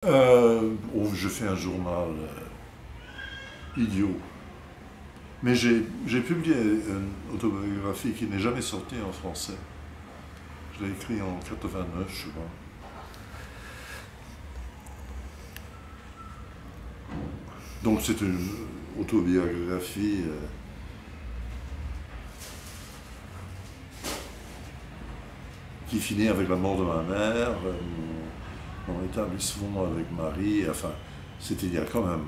Je fais un journal idiot. Mais j'ai publié une autobiographie qui n'est jamais sortie en français. Je l'ai écrit en 89, je crois. Donc c'est une autobiographie qui finit avec la mort de ma mère, mon établissement avec Marie, enfin, c'était il y a quand même,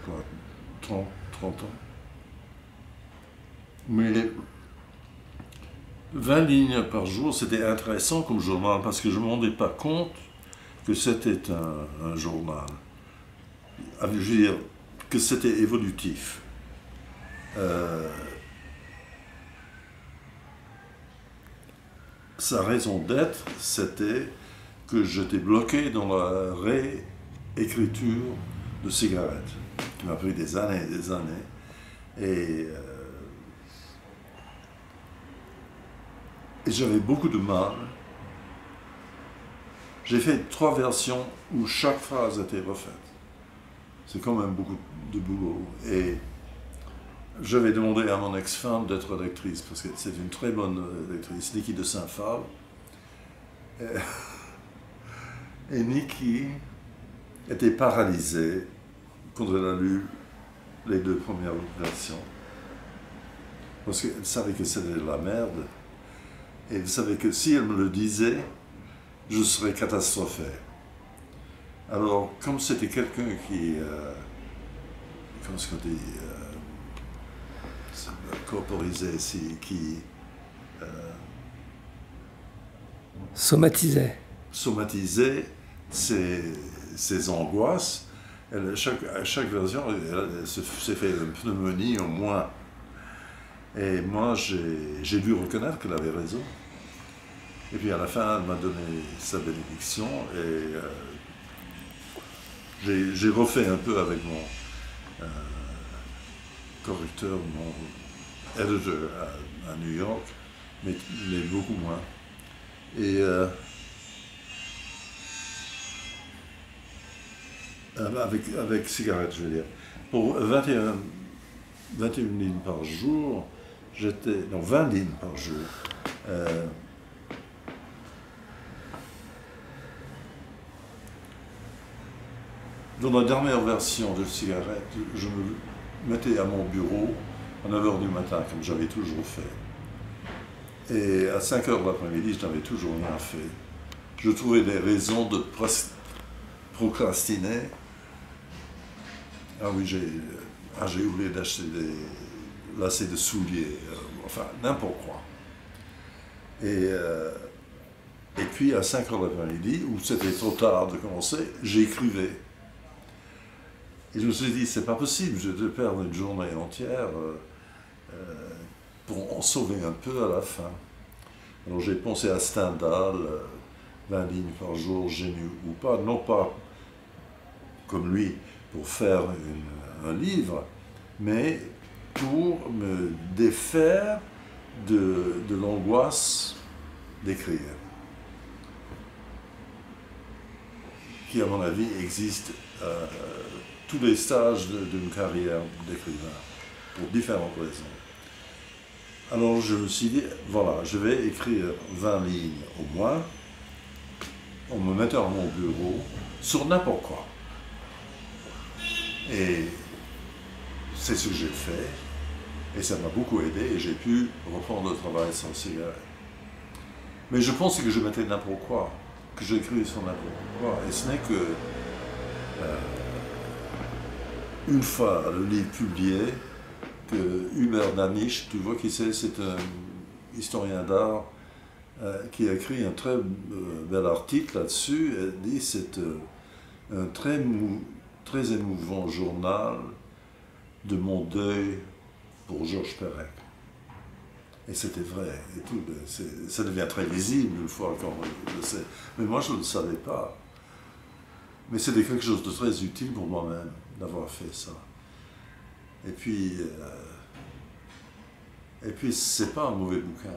pourquoi, 30 ans. Mais 20 lignes par jour, c'était intéressant comme journal parce que je ne me rendais pas compte que c'était un journal. Je veux dire que c'était évolutif. Sa raison d'être, c'était que j'étais bloqué dans la réécriture de cigarettes, qui m'a pris des années et des années. Et j'avais beaucoup de mal. J'ai fait 3 versions où chaque phrase était refaite. C'est quand même beaucoup de boulot. Et j'avais demandé à mon ex-femme d'être rédactrice, parce que c'est une très bonne rédactrice, Niki de Saint-Phal. Et Niki était paralysée quand elle a lu les 2 premières versions. Parce qu'elle savait que c'était de la merde. Et elle savait que si elle me le disait, je serais catastrophé. Alors, comme c'était quelqu'un qui, comment est-ce qu'on dit, corporisait, qui somatisait ses angoisses, à chaque version, elle s'est fait une pneumonie au moins. Et moi, j'ai dû reconnaître qu'elle avait raison. Et puis à la fin, elle m'a donné sa bénédiction et j'ai refait un peu avec mon correcteur, mon editor à New York, mais beaucoup moins. Et avec cigarettes, je veux dire. Pour 21 lignes par jour, non, 20 lignes par jour. Dans la dernière version de cigarette, je me mettais à mon bureau à 9 h du matin, comme j'avais toujours fait. Et à 5 h de l'après-midi, je n'avais toujours rien fait. Je trouvais des raisons de procrastiner. Ah oui, j'ai oublié d'acheter des lacets de souliers, enfin n'importe quoi. Et puis à 5 h de l'après-midi, où c'était trop tard de commencer, j'écrivais. Et je me suis dit, c'est pas possible, je vais perdre une journée entière pour en sauver un peu à la fin. Alors j'ai pensé à Stendhal, 20 lignes par jour, génie ou pas, non pas comme lui pour faire un livre, mais pour me défaire de l'angoisse d'écrire, qui à mon avis existe tous les stages d'une carrière d'écrivain, pour différentes raisons. Alors je me suis dit, voilà, je vais écrire 20 lignes au moins, en me mettant à mon bureau, sur n'importe quoi. Et c'est ce que j'ai fait, et ça m'a beaucoup aidé, et j'ai pu reprendre le travail sans cigarette. Mais je pense que je mettais n'importe quoi, que j'écrivais sur n'importe quoi, et ce n'est que une fois le livre publié, que Hubert Danisch, tu vois qui c'est un historien d'art qui a écrit un très bel article là-dessus. Elle dit c'est un très émouvant journal de mon deuil pour Georges Perec. Et c'était vrai, et tout, ça devient très visible une fois qu'on le sait. Mais moi je ne le savais pas. Mais c'était quelque chose de très utile pour moi-même d'avoir fait ça. Et puis c'est pas un mauvais bouquin.